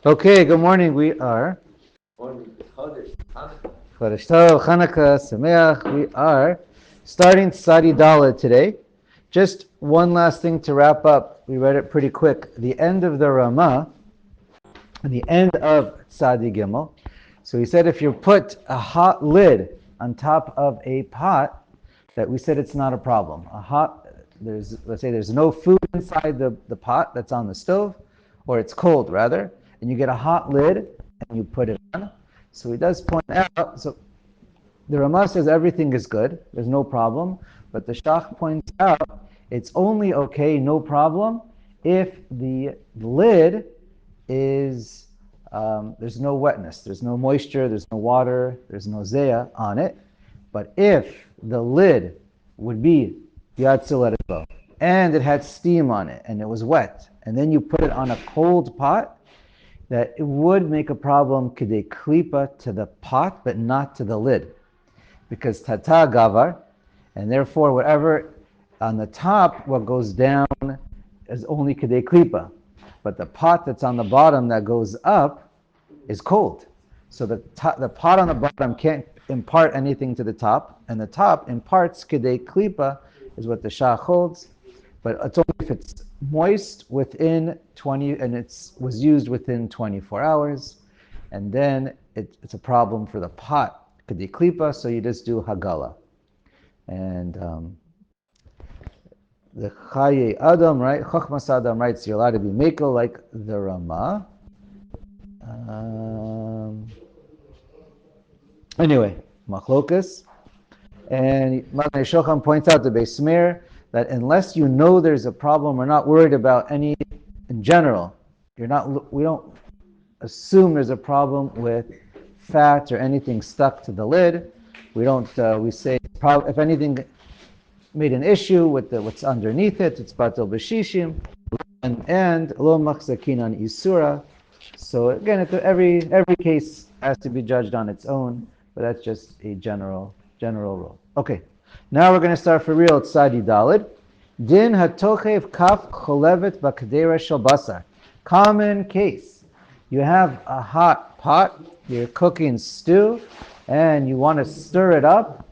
Okay, good morning. We are Chodesh Tov, Chanukah, Sameach. We are starting Sadi Dalet today. Just one last thing to wrap up. We read it pretty quick. The end of the Ramah, and the end of Sadi Gimel. So he said if you put a hot lid on top of a pot, that we said it's not a problem. Let's say there's no food inside the pot that's on the stove, or it's cold rather, and you get a hot lid and you put it on. So he does point out, so the Ramah says everything is good, there's no problem, but the Shach points out it's only okay, no problem, if the lid is, there's no wetness, there's no moisture, there's no water, there's no Deah on it. But if the lid would be Yatsil, let it go, and it had steam on it, and it was wet, and then you put it on a cold pot, that it would make a problem k'dei klipa to the pot, but not to the lid. Because tata gavar, and therefore whatever on the top, what goes down is only k'dei klipa. But the pot that's on the bottom that goes up is cold. So the pot on the bottom can't impart anything to the top, and the top imparts k'dei klipa, is what the Shach holds. But it's only if it's moist within 20, and it was used within 24 hours, and then it's a problem for the pot, k'dei klipa, so you just do hagala. And the Chaye Adam, right? Chochmas Adam writes you're allowed to be mekel like the Ramah. Anyway, machlokas. And Shulchan points out the Beis Meir that unless you know there's a problem, we're not worried about any, in general, we don't assume there's a problem with fat or anything stuck to the lid. We don't, we say, if anything made an issue with what's underneath it, it's batel b'shishim, and lo machzakin on isura. So again, every case has to be judged on its own, but that's just a general rule. Okay, now we're going to start for real at Sadi Dalid. Din hatochev kaf cholevet b'kedera shel basar. Common case. You have a hot pot, you're cooking stew, and you want to stir it up,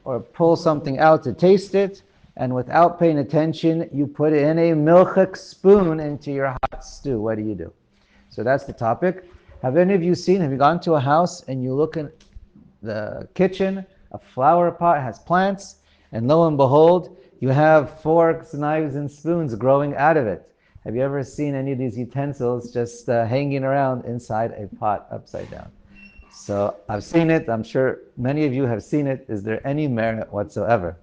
or pull something out to taste it, and without paying attention, you put it in a milchik spoon into your hot stew. What do you do? So that's the topic. Have you gone to a house and you look in the kitchen, a flower pot has plants, and lo and behold, you have forks, knives, and spoons growing out of it. Have you ever seen any of these utensils just hanging around inside a pot upside down? So I've seen it. I'm sure many of you have seen it. Is there any merit whatsoever?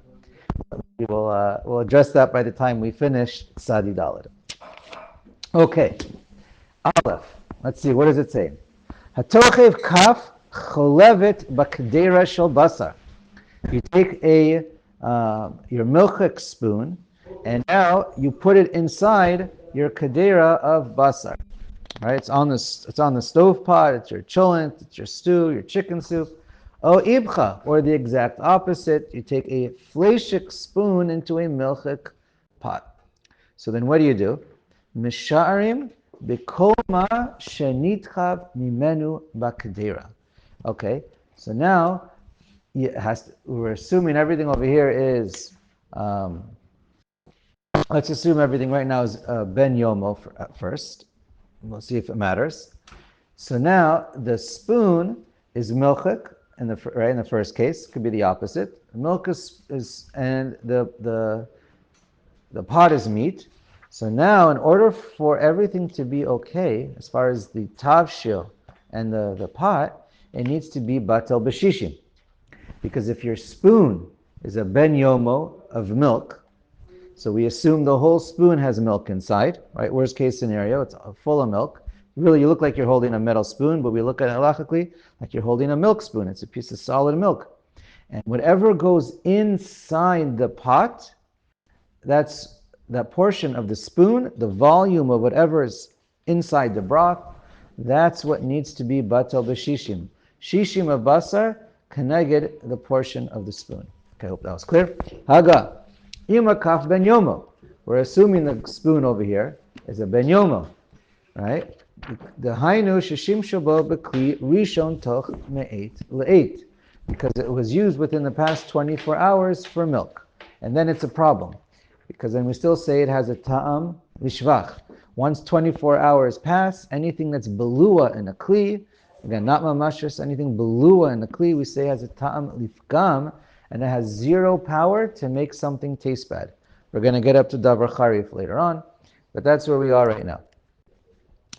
We'll address that by the time we finish Sadi Dalet. Okay, Aleph. Let's see, what does it say? Hatochev kaf cholevet b'kedera shel basar. You take your milchik spoon, and now you put it inside your kedera of basar. Right? It's on the stove pot. It's your cholent, it's your stew, your chicken soup. O ibcha, or the exact opposite. You take a fleshik spoon into a milchik pot. So then, what do? Misharim b'kolma shenitchav mimenu b'kedera. Okay. So now we're assuming everything over here is. Let's assume everything right now is ben yomo at first. We'll see if it matters. So now the spoon is milchik in the first case. Could be the opposite. Milk is and the pot is meat. So now, in order for everything to be okay, as far as the tavshil and the pot, it needs to be batel b'shishim. Because if your spoon is a ben yomo of milk, so we assume the whole spoon has milk inside, right? Worst case scenario, it's full of milk. Really, you look like you're holding a metal spoon, but we look at it halachically like you're holding a milk spoon. It's a piece of solid milk. And whatever goes inside the pot, that's that portion of the spoon, the volume of whatever is inside the broth, that's what needs to be batel b'shishim. Shishim of basar, keneged the portion of the spoon. Okay, I hope that was clear. Haga. Ima kaf ben yomo. We're assuming the spoon over here is a ben yomo, right? The hainu shishim shabo b'kli rishon toch me'et le'et, because it was used within the past 24 hours for milk. And then it's a problem, because then we still say it has a ta'am lishvach. Once 24 hours pass, anything that's belua in a kli, again, not mamashus, anything belua in a kli, we say has a ta'am lifgam, and it has zero power to make something taste bad. We're going to get up to davar charif later on, but that's where we are right now.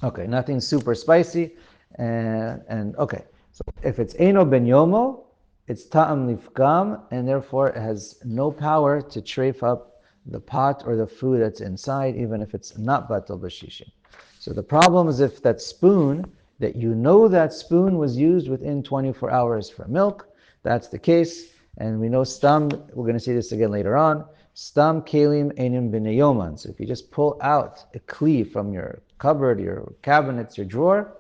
Okay, nothing super spicy, and okay. So if it's eino ben yomo, it's ta'am lifgam, and therefore it has no power to trafe up the pot or the food that's inside, even if it's not batal b'shishim. So the problem is if that spoon, that you know that spoon was used within 24 hours for milk, that's the case, and we know stam, we're going to see this again later on, stam kelim enim b'neyoman. So if you just pull out a kli from your cupboard, your cabinets, your drawer,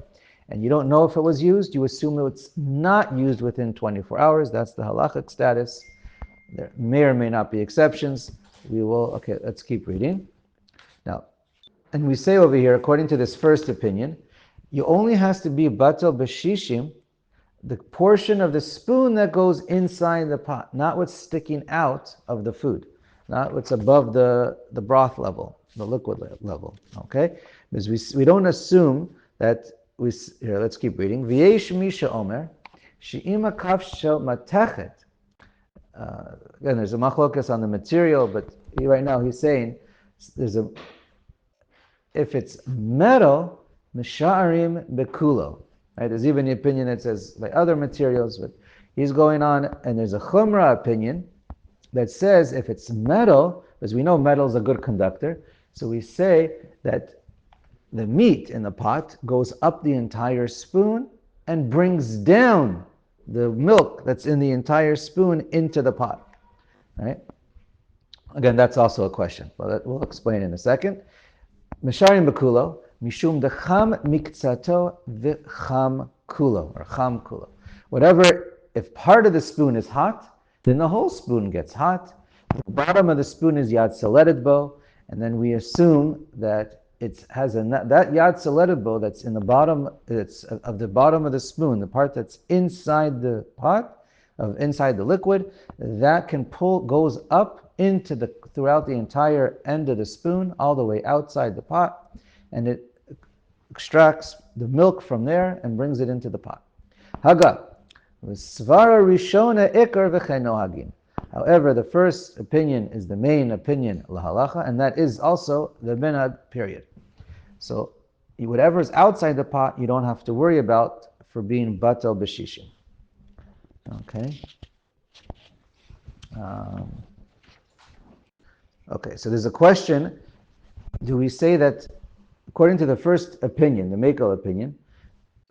and you don't know if it was used, you assume it's not used within 24 hours. That's the halachic status. There may or may not be exceptions. Okay, let's keep reading. Now, and we say over here, according to this first opinion, you only has to be batal b'shishim, the portion of the spoon that goes inside the pot, not what's sticking out of the food, not what's above the broth level, the liquid level, okay? Because we don't assume that, here, let's keep reading. V'yesh misha omer, she'ima kaf shel matechet. Again, there's a machlokas on the material, but right now he's saying, if it's metal, misha'arim bekulo. Right? There's even the opinion that says by other materials, but he's going on, and there's a chumrah opinion that says if it's metal, because we know metal is a good conductor, so we say that the meat in the pot goes up the entire spoon and brings down the milk that's in the entire spoon into the pot. Right? Again, that's also a question, but we'll explain in a second. Misharim bekulo, mishum decham mikzato v'cham kulo, or cham kulo. Whatever, if part of the spoon is hot, then the whole spoon gets hot. The bottom of the spoon is yad saletbo, and then we assume that it has that yad saletbo that's in the bottom, it's of the bottom of the spoon, the part that's inside the pot, inside the liquid, that goes up throughout the entire end of the spoon, all the way outside the pot, and it extracts the milk from there and brings it into the pot. Haga, svara rishona ikar v'chen nohagin. However, the first opinion is the main opinion lahalacha, and that is also the minhag, period. So whatever is outside the pot, you don't have to worry about for being batal b'shishim. Okay. Okay, so there's a question. Do we say that, according to the first opinion, the Mekel opinion,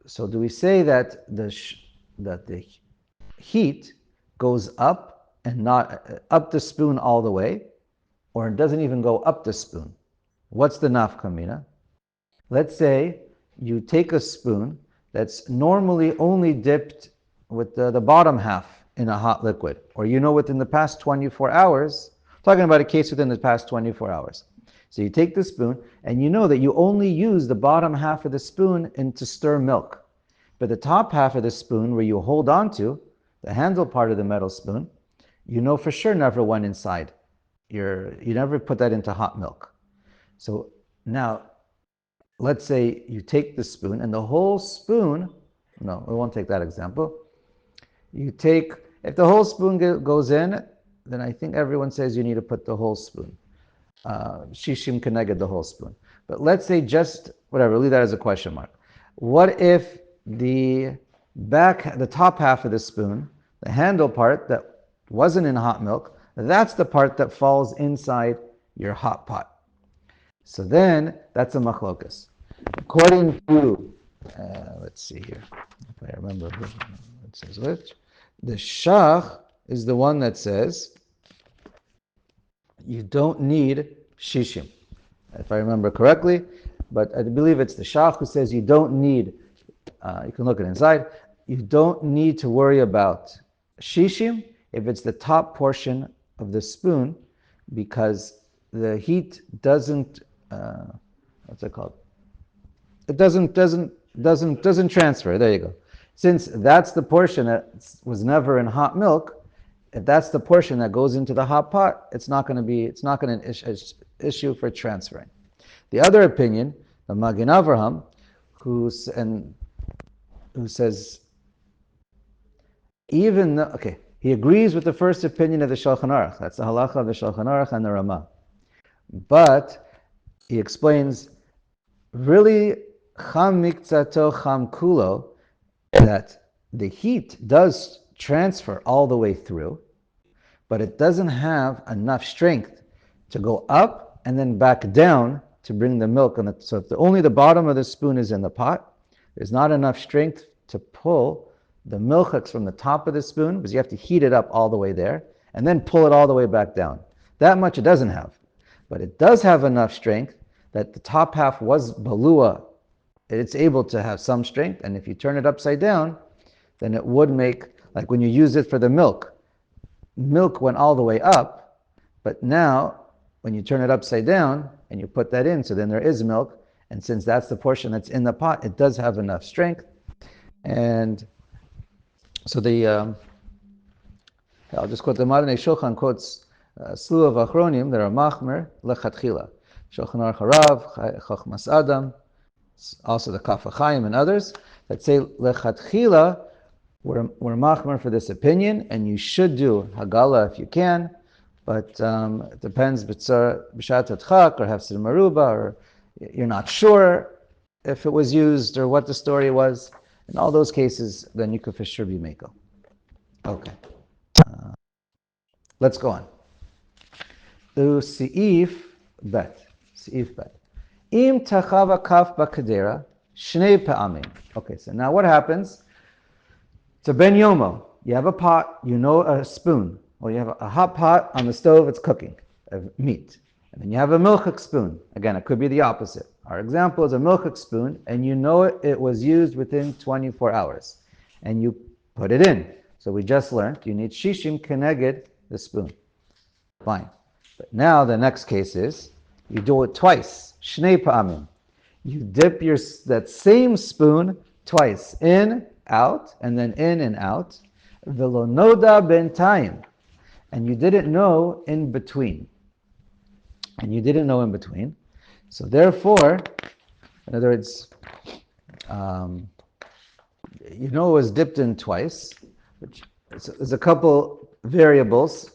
so do we say that the heat goes up and not up the spoon all the way, or it doesn't even go up the spoon? What's the nafkamina? Let's say you take a spoon that's normally only dipped with the bottom half in a hot liquid, or within the past 24 hours, talking about a case within the past 24 hours. So you take the spoon, and you know that you only use the bottom half of the spoon to stir milk. But the top half of the spoon, where you hold on to, the handle part of the metal spoon, you know for sure never went inside. You never put that into hot milk. So now, let's say you take the spoon, and the whole spoon, no, we won't take that example. If the whole spoon goes in, then I think everyone says you need to put the whole spoon. Shishim keneged, the whole spoon. But let's say just, whatever, leave that as a question mark. What if the top half of the spoon, the handle part that wasn't in hot milk, that's the part that falls inside your hot pot? So then, that's a machlokas. According to, let's see here, if I remember, it says which. The shach is the one that says you don't need shishim, if I remember correctly, but I believe it's the shach who says you don't need, you can look it inside, you don't need to worry about shishim if it's the top portion of the spoon, because the heat doesn't, what's it called? it doesn't transfer. There you go. Since that's the portion that was never in hot milk, if that's the portion that goes into the hot pot, it's not going to issue for transferring. The other opinion, the Magen Avraham, who says even though, okay, he agrees with the first opinion of the Shulchan Aruch. That's the halacha of the Shulchan Aruch and the Ramah. But he explains, really, cham mikzato cham kulo, that the heat does transfer all the way through, but it doesn't have enough strength to go up and then back down to bring the milk. So if only the bottom of the spoon is in the pot, there's not enough strength to pull the milchiks from the top of the spoon, because you have to heat it up all the way there, and then pull it all the way back down. That much it doesn't have. But it does have enough strength that the top half was balua. It's able to have some strength, and if you turn it upside down, then it would make, like when you use it for the milk went all the way up, but now when you turn it upside down and you put that in, so then there is milk, and since that's the portion that's in the pot, it does have enough strength. And so I'll just quote the Marnei Shulchan quotes slew of achronim that are machmer lechatchila. Shulchan Aruch Harav, Chochmas Adam, also the Kaf HaChaim and others that say lechatchila we're machmer for this opinion, and you should do hagala if you can, but it depends b'shat tchak or hefsed maruba, or you're not sure if it was used or what the story was. In all those cases, then you could for sure be meko. Okay. Let's go on. Seif bet. Im tachava kaf bakadera shnei pe'amim. Okay, so now what happens? It's a ben yomo. You have a pot, a spoon, or you have a hot pot on the stove, it's cooking of meat. And then you have a milchik spoon. Again, it could be the opposite. Our example is a milchik spoon, and it was used within 24 hours. And you put it in. So we just learned you need shishim keneged the spoon. Fine. But now the next case is, you do it twice. Shnei pa'amim. You dip that same spoon twice. In, out, and then in and out. V'lo noda b'intayim. And you didn't know in between. So therefore, in other words, it was dipped in twice. There's a couple variables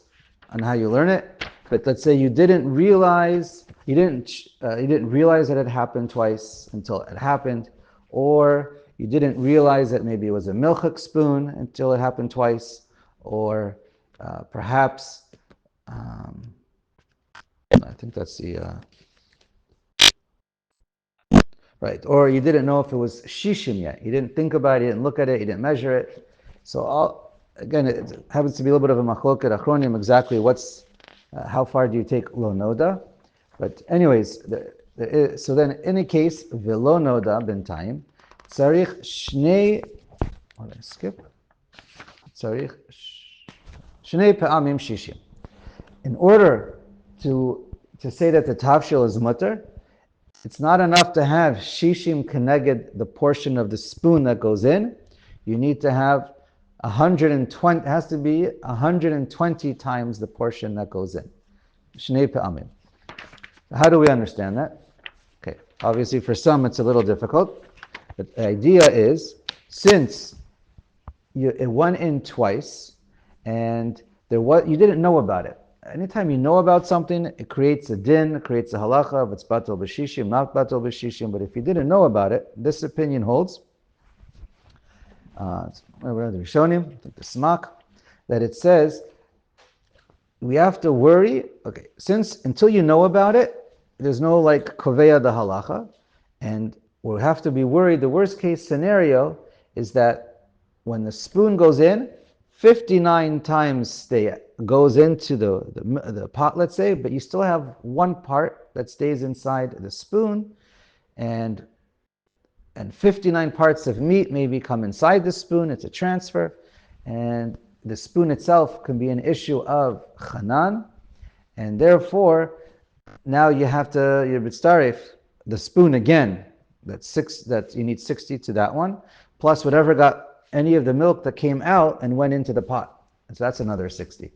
on how you learn it. But let's say you didn't realize that it happened twice until it happened, or you didn't realize that maybe it was a milchik spoon until it happened twice, or perhaps I think that's the right. Or you didn't know if it was shishim yet. You didn't think about it. You didn't look at it. You didn't measure it. So again, it happens to be a little bit of a machloket achronim. Exactly how far do you take lo noda? But anyways, so then in a case velo noda b'intayim tzarich shnei. What did I skip? Tzarich shnei pe'amim shishim. In order to say that the tafshil is mutter, it's not enough to have shishim keneged the portion of the spoon that goes in. You need to have 120. It has to be 120 times the portion that goes in. Shnei pe'amim. How do we understand that? Okay, obviously for some it's a little difficult, but the idea is, since it went in twice, and you didn't know about it. Anytime you know about something, it creates a din, it creates a halacha, if it's batal b'shishim, not batal b'shishim. But if you didn't know about it, this opinion holds, the Rishonim, I think the Smak, that it says, we have to worry, okay, since until you know about it, there's no koveya the halacha, and we'll have to be worried. The worst case scenario is that when the spoon goes in, 59 times goes into the pot, let's say, but you still have one part that stays inside the spoon, and 59 parts of meat maybe come inside the spoon. It's a transfer, and the spoon itself can be an issue of chanan, and therefore now you have to mitzaref the spoon again. that you need 60 to that one, plus whatever got any of the milk that came out and went into the pot. And so that's another 60.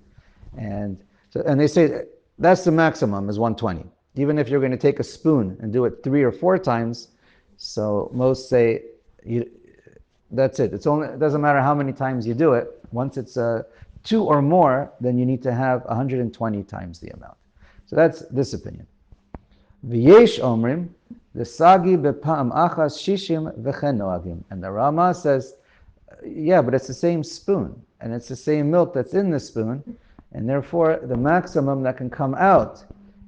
And they say that's the maximum is 120. Even if you're going to take a spoon and do it 3 or 4 times, so most say that's it. It doesn't matter how many times you do it. Once it's 2 or more, then you need to have 120 times the amount. So that's this opinion. V'yesh omrim, the sagi bepam achas shishim v'chen noagim. And the Rama says, yeah, but it's the same spoon, and it's the same milk that's in the spoon, and therefore the maximum that can come out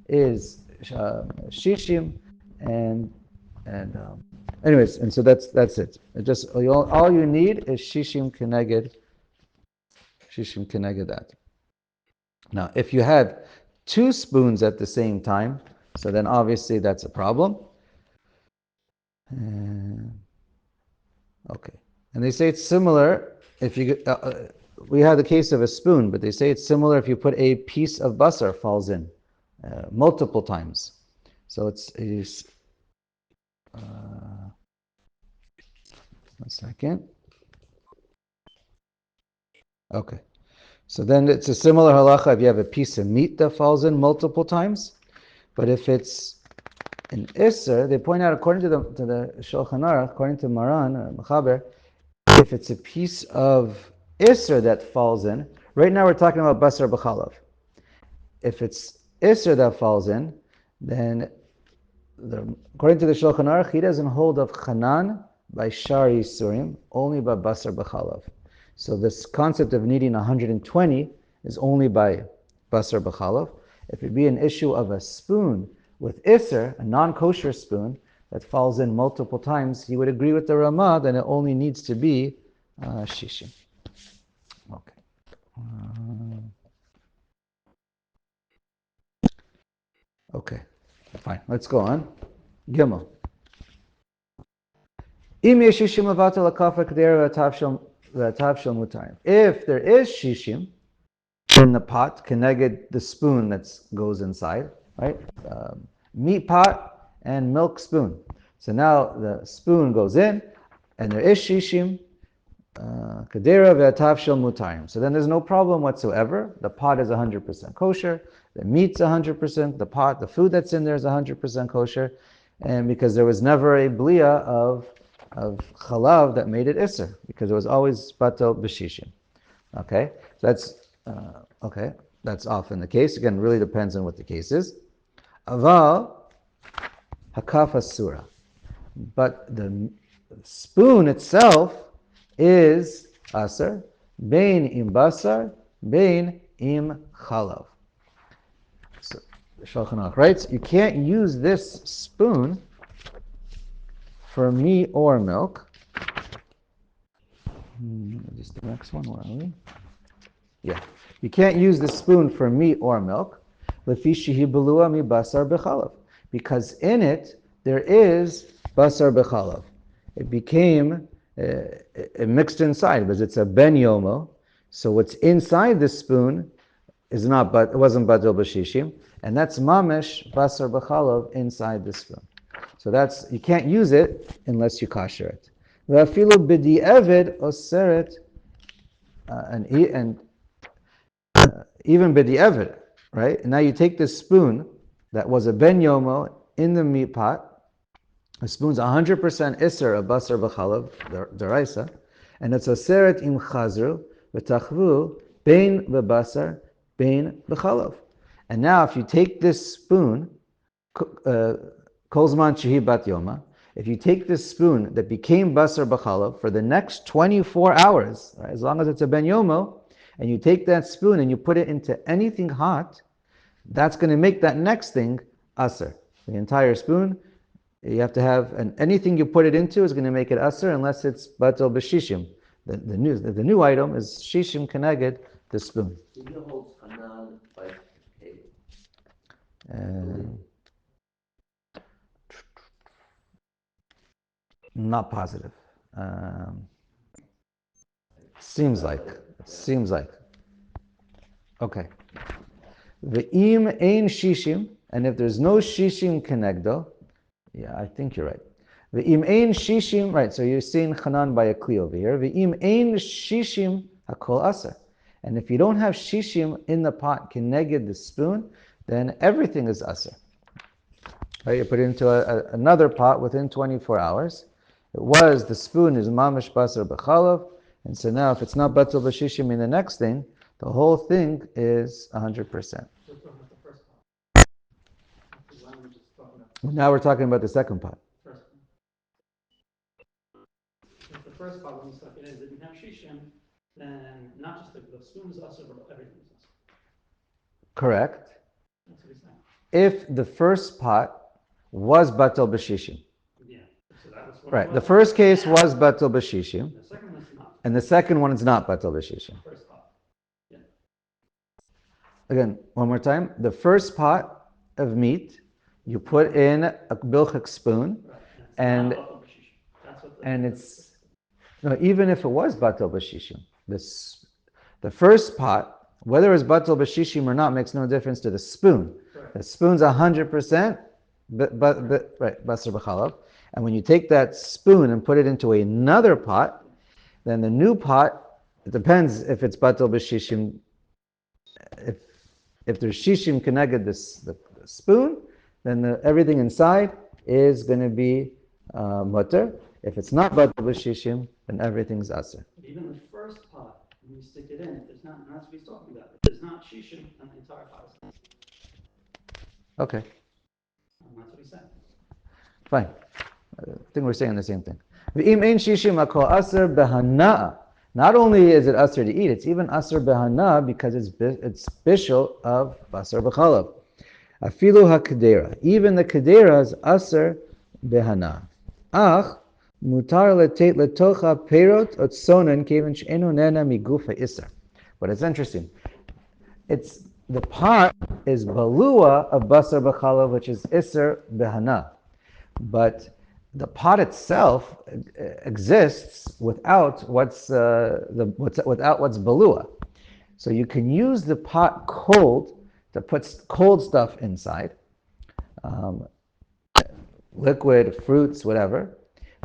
is shishim, and anyways, and so that's it. All you need is shishim keneged that. Now, if you had 2 spoons at the same time, so then obviously that's a problem. Okay. And they say it's similar if you, we had the case of a spoon, but they say it's similar if you put a piece of basar falls in multiple times. So it's 1 second. Okay. So then it's a similar halacha if you have a piece of meat that falls in multiple times. But if it's an isser, they point out according to the Shulchan Aruch, according to Maran or Mechaber, if it's a piece of isser that falls in, right now we're talking about basar b'chalav. If it's isser that falls in, then according to the Shulchan Aruch, he doesn't hold of chanan by shari surim, only by basar b'chalav. So this concept of needing 120 is only by basar b'chalav. If it be an issue of a spoon with isser, a non-kosher spoon, that falls in multiple times, he would agree with the Ramah that it only needs to be shishim. Okay. Okay, fine. Let's go on. Gimel. If there is shishim in the pot, keneged the spoon that goes inside, right? Meat pot and milk spoon. So now the spoon goes in, and there is shishim, kadera ve'atav shel mutarim. So then there's no problem whatsoever. The pot is 100% kosher, the meat's 100%, the food that's in there is 100% kosher, and because there was never a bliya of chalav that made it isser, because it was always batel b'shishim. Okay, so that's often the case. Again, it really depends on what the case is. Aval hakaf asura, but the spoon itself is aser, bein im basar, bein im chalav. So the Shulchan Aruch writes, you can't use this spoon for meat or milk. Just the next one, where are we? Yeah, you can't use the spoon for meat or milk, because in it there is basar b'chalav. It became mixed inside because it's a ben yomo. So what's inside the spoon is not, but it wasn't badil b'shishim, and that's mamish basar b'chalav inside the spoon. So you can't use it unless you kasher it. V'afilu b'di'evid oseret, and even b'di'evid, right? And now you take this spoon that was a ben yomo in the meat pot. The spoon's 100% isser of basar b'chalav deraisa, and it's aseret im chazru v'tachvu bein b'basar bein b'chalav. And now, if you take this spoon, kolzman shehi bat yoma, if you take this spoon that became basar b'chalav for the next 24 hours, right, as long as it's a ben yomo, and you take that spoon and you put it into anything hot, that's going to make that next thing aser. The entire spoon, you have to have, and anything you put it into is going to make it aser unless it's batel b'shishim. The new item is shishim keneged the spoon. Not positive. Seems like. Okay. Ve'im ein shishim, and if there's no shishim kenegdo, yeah, I think you're right. V'im ein shishim, right, so you're seeing chanan by a kli over here. V'im ein shishim hakol aser. And if you don't have shishim in the pot, keneged the spoon, then everything is aser. Right, you put it into another pot within 24 hours. The spoon is mamish basar b'chalav, and so now if it's not batul b'shishim in the next thing, the whole thing is 100%. Now we're talking about the second pot. If the first pot, when you stuck it in, didn't have shishim, then not just the spoon is usher, but everything is usher. Correct. That's what he's saying. If the first pot was batul b'shishim. Yeah. So that was what right. The first case was batul b'shishim. The second one's not. And the second one is not batul b'shishim. First pot. Yeah. Again, one more time. The first pot of meat, you put in a bilchik spoon, Right. and that's what and it's no, even if it was batul b'shishim, the first pot, whether it's batul b'shishim or not, makes no difference to the spoon. Right. The spoon's 100%, right, basar b'chalav. And when you take that spoon and put it into another pot, then the new pot, it depends if it's batul b'shishim. If there's shishim connected the spoon, then everything inside is going to be mutter. If it's not batul b'shishim, then everything's aser. Even the first pot, when you stick it in, if there's not, and that's what he's talking about. If there's not shishim, then the entire pot is aser. Okay. And that's what he said. Fine. I think we're saying the same thing. V'im ein shishim akol aser behana'a. Not only is it aser to eat, it's even aser behana because it's bishul of basar b'chalav. Afilu hakadera. Even the kadera is aser behana. Ach mutar letet letocha perot otsonen kevin she'enu nena migufa iser. But it's interesting. It's the pot is balua of basar b'chalav, which is iser behana, but the pot itself exists without what's balua. So you can use the pot cold to put cold stuff inside, liquid, fruits, whatever,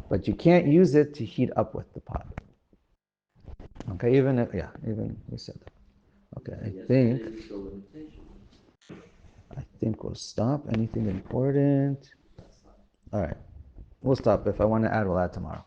but you can't use it to heat up with the pot. Okay, even we said that. Okay, I think we'll stop. Anything important? All right. We'll stop. If I want to add, we'll add tomorrow.